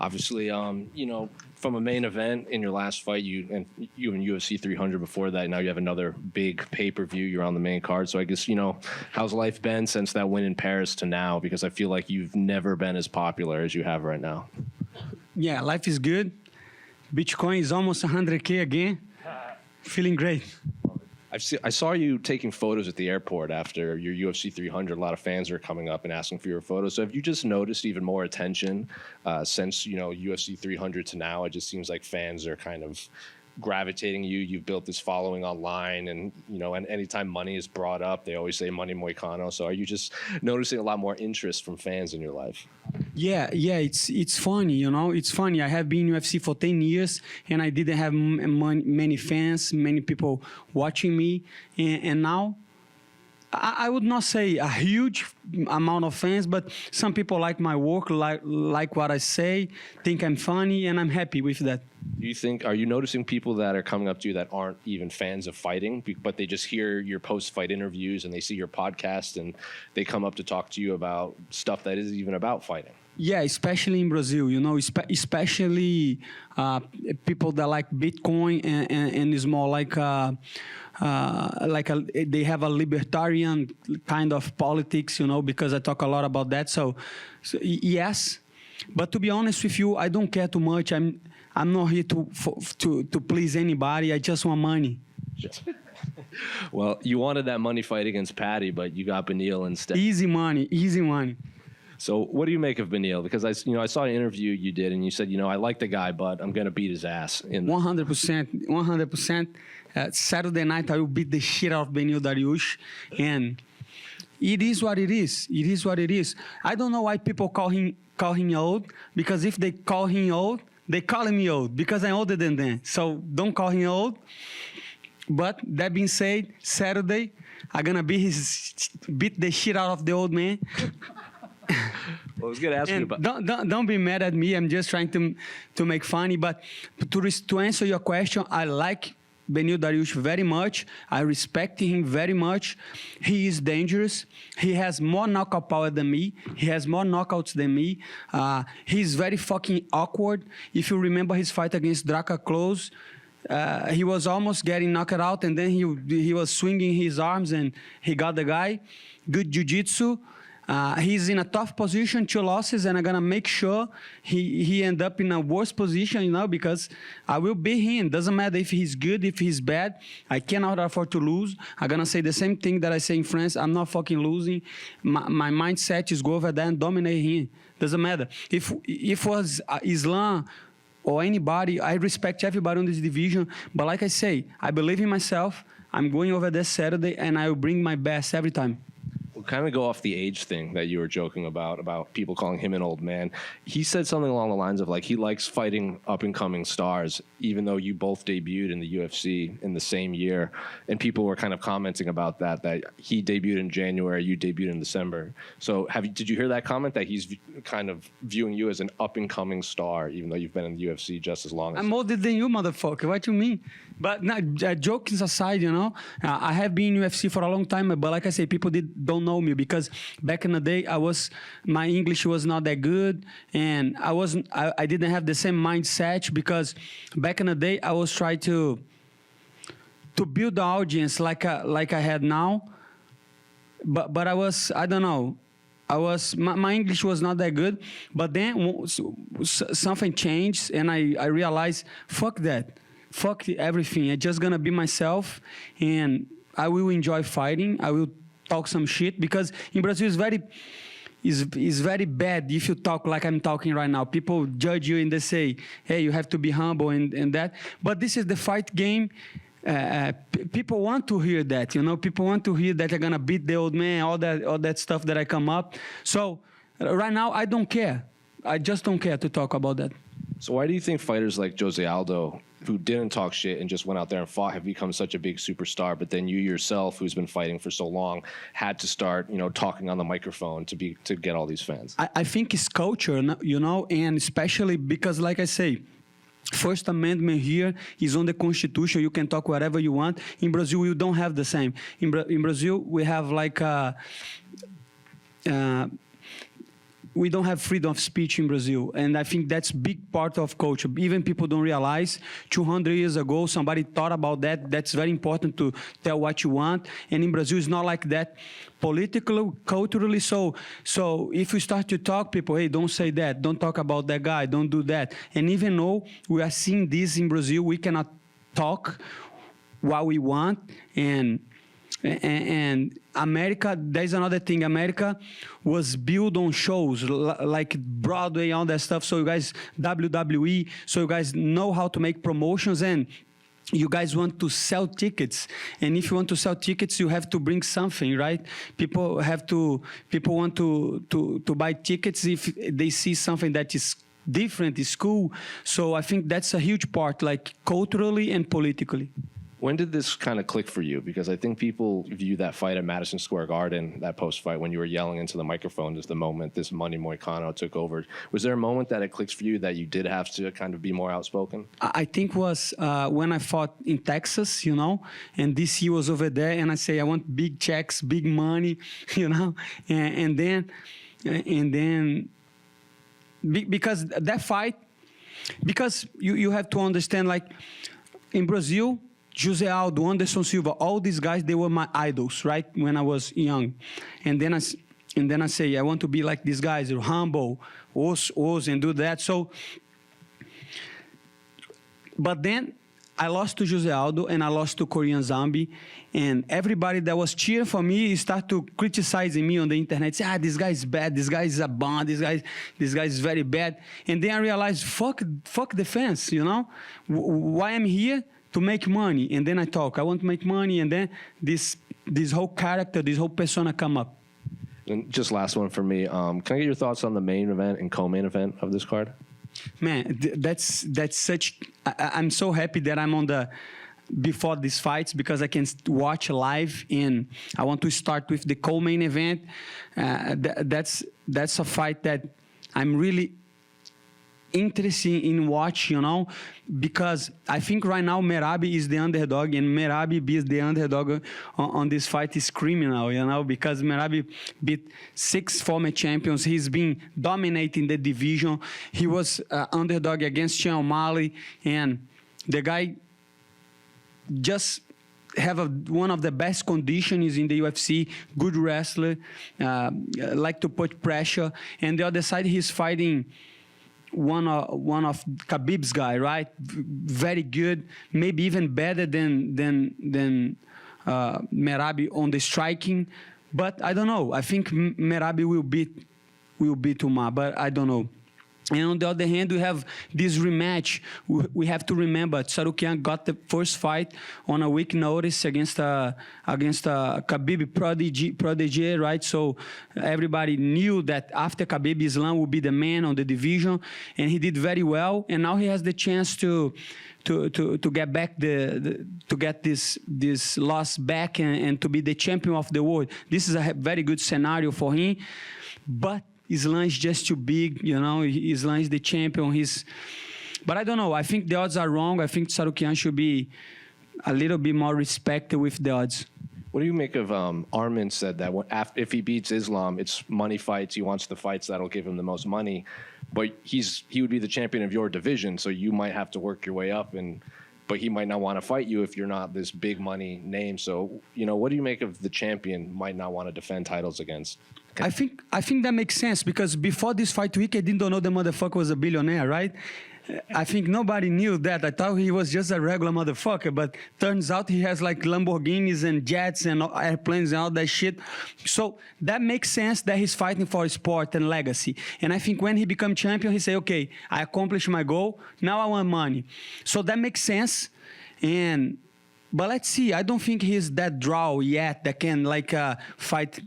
Obviously, from a main event in your last fight, you in UFC 300 before that. Now you have another big pay-per-view. You're on the main card. So I guess, how's life been since that win in Paris to now? Because I feel like you've never been as popular as you have right now. Yeah, life is good. Bitcoin is almost 100K again. Feeling great. I saw you taking photos at the airport after your UFC 300. A lot of fans are coming up and asking for your photos. So have you just noticed even more attention since, UFC 300 to now? It just seems like fans are kind of gravitating you. You've built this following online, and and anytime money is brought up, they always say Money Moicano. So are you just noticing a lot more interest from fans in your life? Yeah, it's funny, it's funny. I have been in UFC for 10 years, and I didn't have many fans, many people watching me, and now I would not say a huge amount of fans, but some people like my work, like what I say, think I'm funny, and I'm happy with that. Are you noticing people that are coming up to you that aren't even fans of fighting, but they just hear your post-fight interviews and they see your podcast and they come up to talk to you about stuff that isn't even about fighting? Yeah, especially in Brazil, especially people that like Bitcoin and is more like they have a libertarian kind of politics, because I talk a lot about that. So yes, but to be honest with you, I don't care too much. I'm not here to please anybody. I just want money. Well, you wanted that money fight against Patty, but you got Beneil instead. Easy money, easy money. So what do you make of Beneil? Because I saw an interview you did, and you said, I like the guy, but I'm going to beat his ass. 100%, 100%. Saturday night, I will beat the shit out of Beneil Dariush, and it is what it is. It is what it is. I don't know why people call him old, because if they call him old, they call me old, because I'm older than them. So don't call him old. But that being said, Saturday, I'm going to beat the shit out of the old man. Well, I was going to ask you about... Don't be mad at me. I'm just trying to make funny. But to answer your question, I like Beneil Dariush very much. I respect him very much. He is dangerous. He has more knockout power than me. He has more knockouts than me. He's very fucking awkward. If you remember his fight against Draca Close, he was almost getting knocked out, and then he was swinging his arms, and he got the guy. Good jiu-jitsu. He's in a tough position, 2 losses, and I'm going to make sure he end up in a worse position, because I will beat him. Doesn't matter if he's good, if he's bad. I cannot afford to lose. I'm going to say the same thing that I say in France. I'm not fucking losing. My mindset is go over there and dominate him. Doesn't matter. If it was Islam or anybody, I respect everybody in this division. But like I say, I believe in myself. I'm going over there Saturday, and I will bring my best every time. We'll kind of go off the age thing that you were joking about people calling him an old man. He said something along the lines of, like, he likes fighting up-and-coming stars, even though you both debuted in the UFC in the same year. And people were kind of commenting about that he debuted in January, you debuted in December. So did you hear that comment, that he's kind of viewing you as an up-and-coming star, even though you've been in the UFC just as long as... I'm older than you, motherfucker. What you mean? But no, jokes aside, I have been in UFC for a long time, but like I say, people don't know me, because back in the day, my English was not that good, and I didn't have the same mindset, because back in the day, I was trying to build the audience like I had now, but I don't know. My English was not that good, but then something changed, and I realized, fuck that. Fuck everything. I'm just going to be myself, and I will enjoy fighting. I will talk some shit, because in Brazil it's very bad if you talk like I'm talking right now. People judge you and they say, hey, you have to be humble and that. But this is the fight game. People want to hear that, People want to hear that they're going to beat the old man, all that stuff that I come up. So right now, I don't care. I just don't care to talk about that. So why do you think fighters like Jose Aldo, who didn't talk shit and just went out there and fought, have become such a big superstar, but then you yourself, who's been fighting for so long, had to start, talking on the microphone to get all these fans? I think it's culture, and especially because, like I say, First Amendment here is on the Constitution. You can talk whatever you want. In Brazil, we don't have the same. In Brazil, we have like we don't have freedom of speech in Brazil. And I think that's big part of culture. Even people don't realize 200 years ago, somebody thought about that. That's very important to tell what you want. And in Brazil, it's not like that politically, culturally. So if we start to talk, people, hey, don't say that. Don't talk about that guy. Don't do that. And even though we are seeing this in Brazil, we cannot talk what we want. And America, there's another thing. America was built on shows like Broadway, all that stuff. So you guys, WWE, so you guys know how to make promotions, and you guys want to sell tickets. And if you want to sell tickets, you have to bring something, right? People want to buy tickets if they see something that is different, is cool. So I think that's a huge part, like culturally and politically. When did this kind of click for you? Because I think people view that fight at Madison Square Garden, that post-fight, when you were yelling into the microphone, as the moment this Money Moicano took over. Was there a moment that it clicks for you that you did have to kind of be more outspoken? I think was when I fought in Texas, you know, and DC was over there, and I say, I want big checks, big money, you know, and then because that fight, because you have to understand, like, in Brazil, Jose Aldo, Anderson Silva, all these guys, they were my idols, right, when I was young. And then I say, I want to be like these guys, humble, and do that. So, but then I lost to Jose Aldo and I lost to Korean Zombie, and everybody that was cheering for me started to criticizing me on the internet. Say, this guy is bad, this guy is a bum, this guy is very bad. And then I realized, fuck the fans, you know? Why I'm here? To make money. And then I want to make money, and then this whole character, this whole persona come up. And just last one for me. Can I get your thoughts on the main event and co-main event of this card? Man, that's such. I'm so happy that I'm on the before these fights, because I can watch live, and I want to start with the co-main event. That's a fight that I'm really interesting in watch, you know, because I think right now Merab is the underdog, and Merab being the underdog on this fight is criminal, you know, because Merab beat 6 former champions. He's been dominating the division. He was underdog against Sean O'Malley, and the guy just have one of the best conditions in the UFC, good wrestler, like to put pressure. And the other side, he's fighting one of Khabib's guy, right? Very good, maybe even better than Merab on the striking. But I don't know. I think Merab will beat Umar, but I don't know. And on the other hand, we have this rematch. We have to remember, Tsarukyan got the first fight on a week notice against a Khabib prodigy, right? So everybody knew that after Khabib, Islam would be the man on the division, and he did very well. And now he has the chance to get back to get this loss back and to be the champion of the world. This is a very good scenario for him, but Islam is just too big, you know. Islam is the champion. But I don't know. I think the odds are wrong. I think Tsarukyan should be a little bit more respected with the odds. What do you make of Armin said that if he beats Islam, it's money fights. He wants the fights that'll give him the most money. But he would be the champion of your division, so you might have to work your way up. But he might not want to fight you if you're not this big money name. So, you know, what do you make of the champion might not want to defend titles against? I think that makes sense, because before this fight week, I didn't know the motherfucker was a billionaire, right? I think nobody knew that. I thought he was just a regular motherfucker, but turns out he has like Lamborghinis and jets and airplanes and all that shit. So that makes sense that he's fighting for sport and legacy. And I think when he becomes champion, he say, okay, I accomplished my goal. Now I want money. So that makes sense. But let's see. I don't think he's that draw yet that can like fight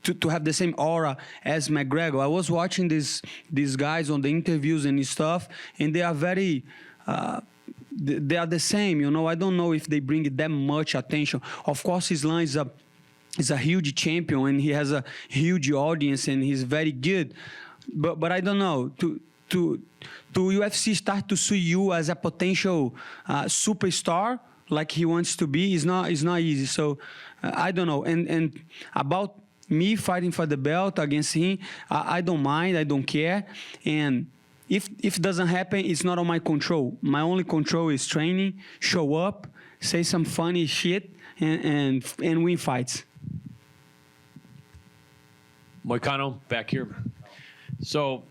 to have the same aura as McGregor. I was watching these guys on the interviews and stuff, and they are very, they are the same, you know. I don't know if they bring that much attention. Of course, Islam is a huge champion, and he has a huge audience, and he's very good. But I don't know. To UFC start to see you as a potential superstar like he wants to be is not easy. So I don't know. And about me fighting for the belt against him, I don't mind, I don't care. And if it doesn't happen, it's not on my control. My only control is training, show up, say some funny shit, and win fights. Moicano, back here. So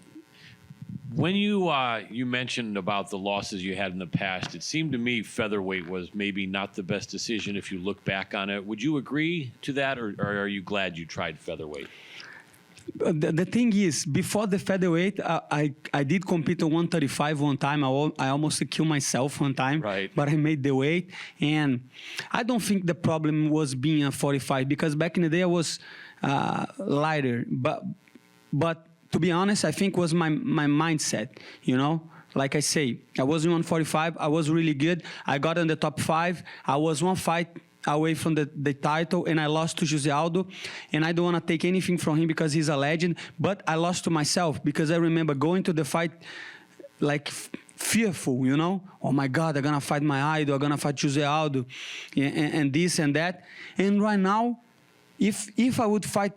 when you mentioned about the losses you had in the past, it seemed to me featherweight was maybe not the best decision if you look back on it. Would you agree to that, or are you glad you tried featherweight? The thing is, before the featherweight, I did compete on 135 one time. I almost killed myself one time, right. But I made the weight. And I don't think the problem was being a 45, because back in the day I was lighter. But to be honest, I think it was my mindset, you know? Like I say, I was in 145. I was really good. I got in the top 5. I was one fight away from the title, and I lost to Jose Aldo, and I don't want to take anything from him because he's a legend, but I lost to myself because I remember going to the fight like fearful, you know? Oh my God, I'm going to fight my idol, I'm going to fight Jose Aldo, and this and that. And right now, if I would fight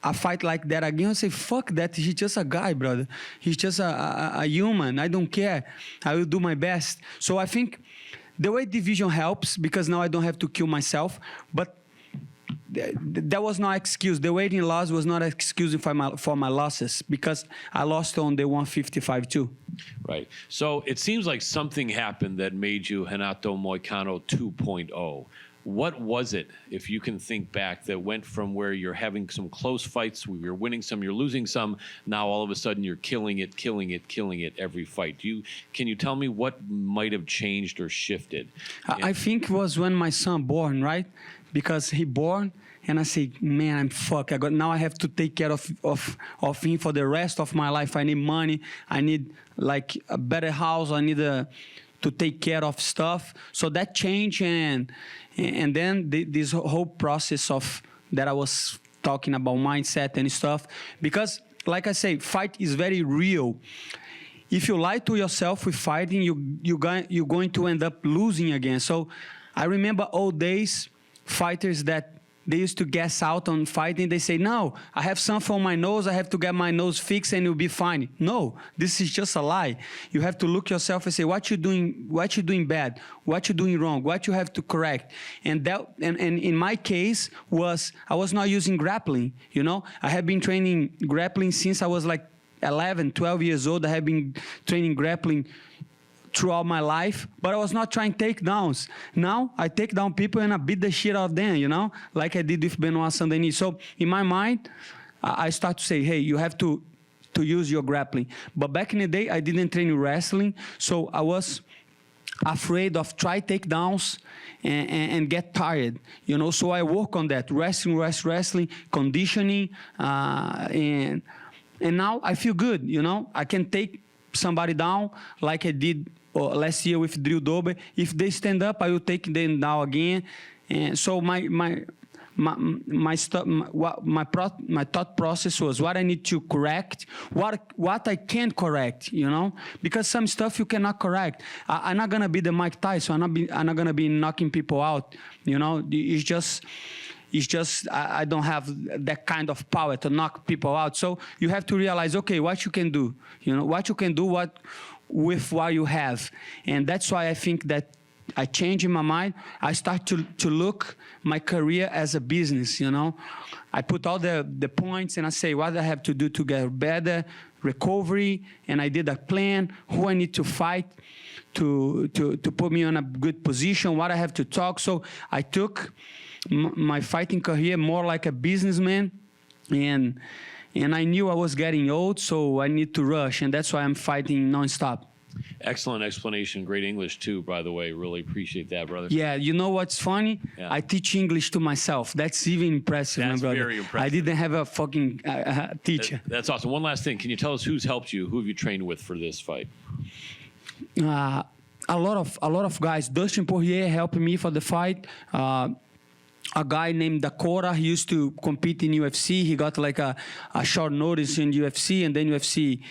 a fight like that again, I say, fuck that, he's just a guy, brother. He's just a human, I don't care. I will do my best. So I think the weight division helps because now I don't have to kill myself, but that was no excuse. The weight in loss was not an excuse for my losses because I lost on the 155 too. Right. So it seems like something happened that made you Renato Moicano 2.0. What was it, if you can think back, that went from where you're having some close fights, where you're winning some, you're losing some, now all of a sudden you're killing it every fight? Can you tell me what might have changed or shifted? I think it was when my son born, right? Because he born, and I say, man, I'm fucked. Now I have to take care of him for the rest of my life. I need money. I need like a better house. I need to take care of stuff. So that changed, and then this whole process of that I was talking about mindset and stuff. Because, like I say, fight is very real. If you lie to yourself with fighting, you're going to end up losing again. So I remember old days, fighters that they used to gas out on fighting. They say, no, I have something on my nose. I have to get my nose fixed and it'll be fine. No, this is just a lie. You have to look yourself and say, what you doing bad? What you doing wrong? What you have to correct? And in my case I was not using grappling, you know? I have been training grappling since I was like 11, 12 years old. I have been training grappling throughout my life, but I was not trying takedowns. Now I take down people and I beat the shit out of them, you know, like I did with Benoit Saint-Denis. So in my mind, I start to say, hey, you have to use your grappling. But back in the day, I didn't train wrestling, so I was afraid of try takedowns and get tired, you know. So I work on that, wrestling, conditioning, and now I feel good, you know. I can take somebody down like I did last year with Drew Dober. If they stand up, I will take them down again. And so my thought process was what I need to correct, what I can correct, you know, because some stuff you cannot correct. I'm not gonna be the Mike Tyson. I'm not gonna be knocking people out, you know. It's just I don't have that kind of power to knock people out. So you have to realize, okay, what you can do, you know, what you can do with what you have. And that's why I think that I change in my mind. I start to look my career as a business, you know. I put all the points and I say what I have to do to get better, recovery, and I did a plan, who I need to fight to put me on a good position, what I have to talk. So I took my fighting career more like a businessman, and I knew I was getting old, so I need to rush, and that's why I'm fighting nonstop. Excellent explanation. Great English, too, by the way. Really appreciate that, brother. Yeah, you know what's funny? Yeah. I teach English to myself. That's even impressive, that's my brother. Very impressive. I didn't have a fucking teacher. That's awesome. One last thing. Can you tell us who's helped you? Who have you trained with for this fight? A lot of guys. Dustin Poirier helped me for the fight. a guy named Dakota. He used to compete in UFC. He got like a short notice in UFC, and then UFC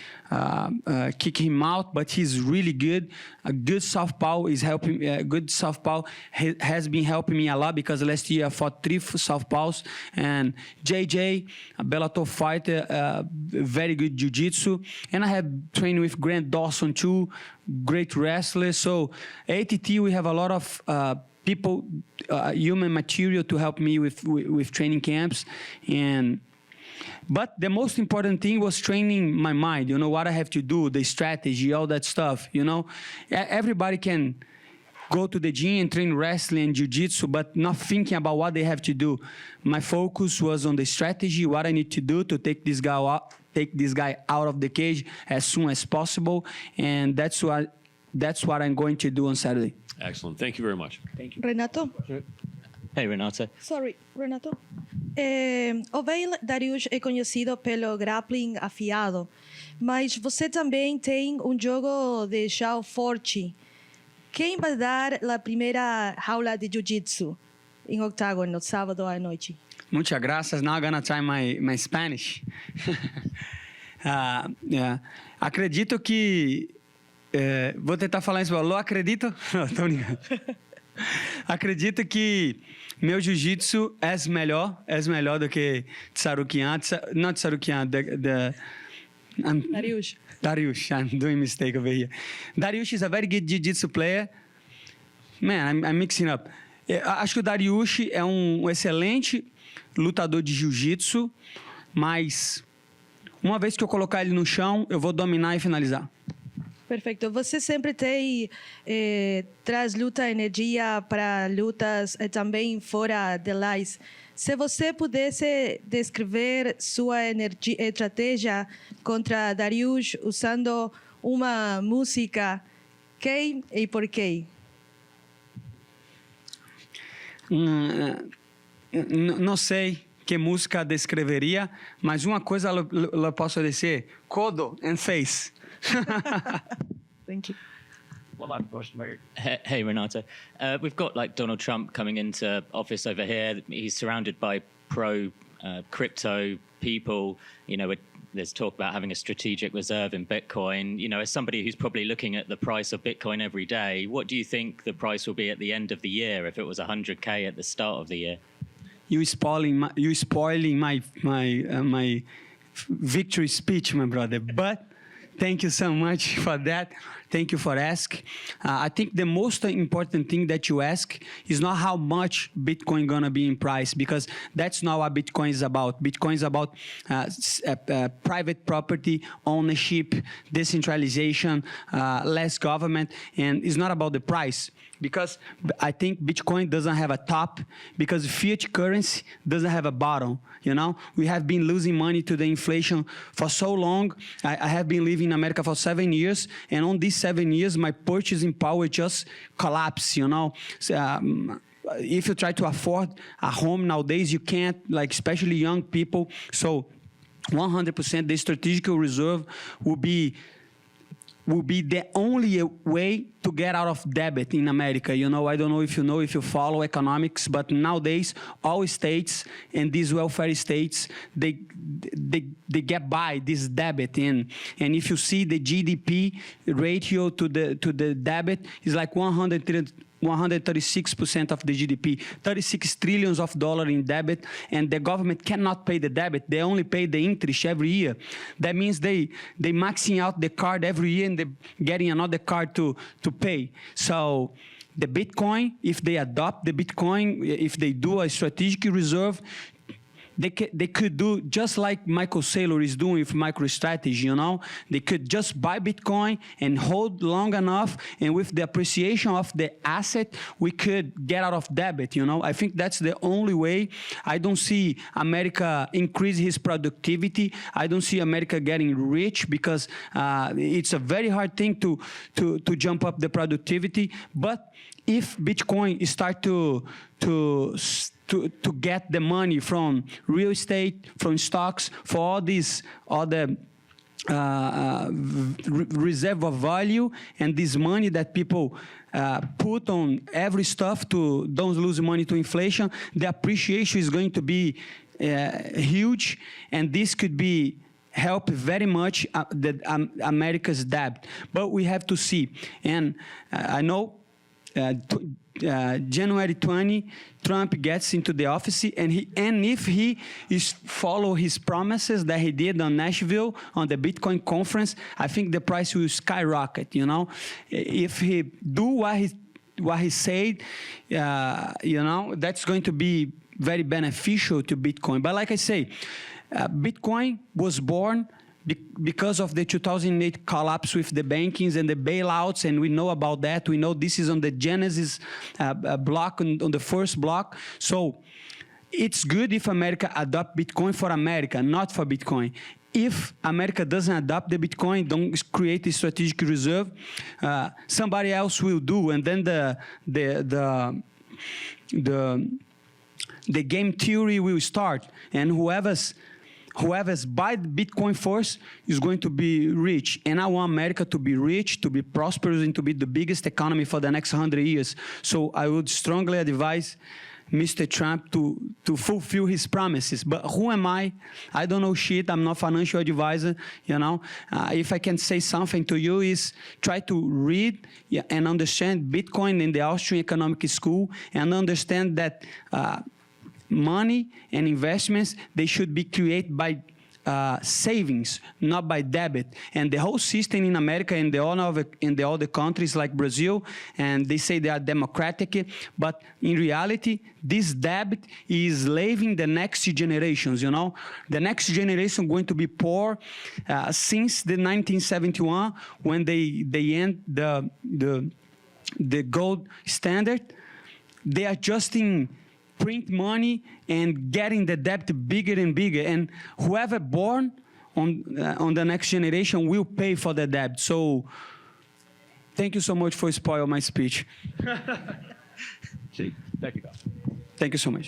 kicked him out. But he's really good. A good southpaw is helping. Good southpaw has been helping me a lot because last year I fought 3 southpaws. And JJ, a Bellator fighter, very good jiu-jitsu. And I have trained with Grant Dawson too, great wrestler. So ATT, we have a lot of people, human material to help me with training camps. But the most important thing was training my mind, what I have to do, the strategy, all that stuff, Everybody can go to the gym and train wrestling and jiu-jitsu, but not thinking about what they have to do. My focus was on the strategy, what I need to do to take this guy out of the cage as soon as possible, and that's what I'm going to do on Saturday. Excellent. Thank you very much. Thank you. Renato? Hey, Renato. Sorry, Renato. O Beneil Dariush é conhecido pelo grappling afiado, mas você também tem jogo de chão forte. Quem vai dar a primeira jaula de jiu-jitsu em octágono, no sábado à noite? Muchas gracias. Now I'm gonna try my Spanish. Yeah. Acredito que... vou tentar falar em espanhol. Acredito? Não, tô brincando. Acredito que meu jiu-jitsu é melhor do que Tsarukian. Not Tsarukian, Dariush. Dariush, I'm doing mistake over here. Dariush is a very good jiu-jitsu player. Man, I'm mixing up. Acho que o Dariush é um excelente lutador de jiu-jitsu, mas uma vez que eu colocar ele no chão, eu vou dominar e finalizar. Perfeito. Você sempre traz luta, energia para lutas também fora de lais. Se você pudesse descrever sua estratégia contra Dariush usando uma música, quem e por quê? Não sei que música descreveria, mas uma coisa eu posso dizer: codo and face. Thank you. Hey, Renato. We've got like Donald Trump coming into office over here. He's surrounded by crypto people. There's talk about having a strategic reserve in Bitcoin. As somebody who's probably looking at the price of Bitcoin every day, what do you think the price will be at the end of the year if it was 100K at the start of the year? You spoiling my victory speech, my brother. But thank you so much for that. Thank you for asking. I think the most important thing that you ask is not how much Bitcoin gonna be in price, because that's not what Bitcoin is about. Bitcoin is about private property, ownership, decentralization, less government, and it's not about the price. Because I think Bitcoin doesn't have a top, because fiat currency doesn't have a bottom. We have been losing money to the inflation for so long. I have been living in America for 7 years, and on these 7 years, my purchasing power just collapsed. If you try to afford a home nowadays, you can't, especially young people. So 100% the strategic reserve will be the only way to get out of debt in America. I don't know if you follow economics, but nowadays all states and these welfare states, they get by this debt. And if you see the GDP ratio to the debt is like 136% of the GDP, $36 trillion in debt, and the government cannot pay the debt. They only pay the interest every year. That means they maxing out the card every year and they're getting another card to pay. So the Bitcoin, if they adopt the Bitcoin, if they do a strategic reserve, they could do just like Michael Saylor is doing with MicroStrategy, They could just buy Bitcoin and hold long enough, and with the appreciation of the asset, we could get out of debt, I think that's the only way. I don't see America increase his productivity. I don't see America getting rich, because it's a very hard thing to jump up the productivity. But if Bitcoin start to get the money from real estate, from stocks, for all these other reserve of value, and this money that people put on every stuff to don't lose money to inflation, the appreciation is going to be huge, and this could be help very much America's debt. But we have to see, and I know January 20, Trump gets into the office, and if he is follow his promises that he did on Nashville on the Bitcoin conference, I think the price will skyrocket. You know, if he do what he said, you know, that's going to be very beneficial to Bitcoin. But like I say, Bitcoin was born because of the 2008 collapse with the bankings and the bailouts, and we know about that. We know this is on the Genesis block, on the first block. So it's good if America adopt Bitcoin for America, not for Bitcoin. If America doesn't adopt the Bitcoin, don't create a strategic reserve, somebody else will do, and then the game theory will start, and whoever's buy Bitcoin first is going to be rich. And I want America to be rich, to be prosperous, and to be the biggest economy for the next 100 years. So I would strongly advise Mr. Trump to fulfill his promises. But who am I? I don't know shit. I'm not a financial advisor, you know. If I can say something to you is try to read and understand Bitcoin in the Austrian Economic School, and understand that money and investments, they should be created by savings, not by debit. And the whole system in America and in the other countries like Brazil, and they say they are democratic, but in reality, this debt is enslaving the next generations, you know. The next generation going to be poor since the 1971, when they end the gold standard. They are just in print money and getting the debt bigger and bigger, and whoever born on the next generation will pay for the debt. So thank you so much for spoiling my speech. Thank you, Doc. Thank you so much.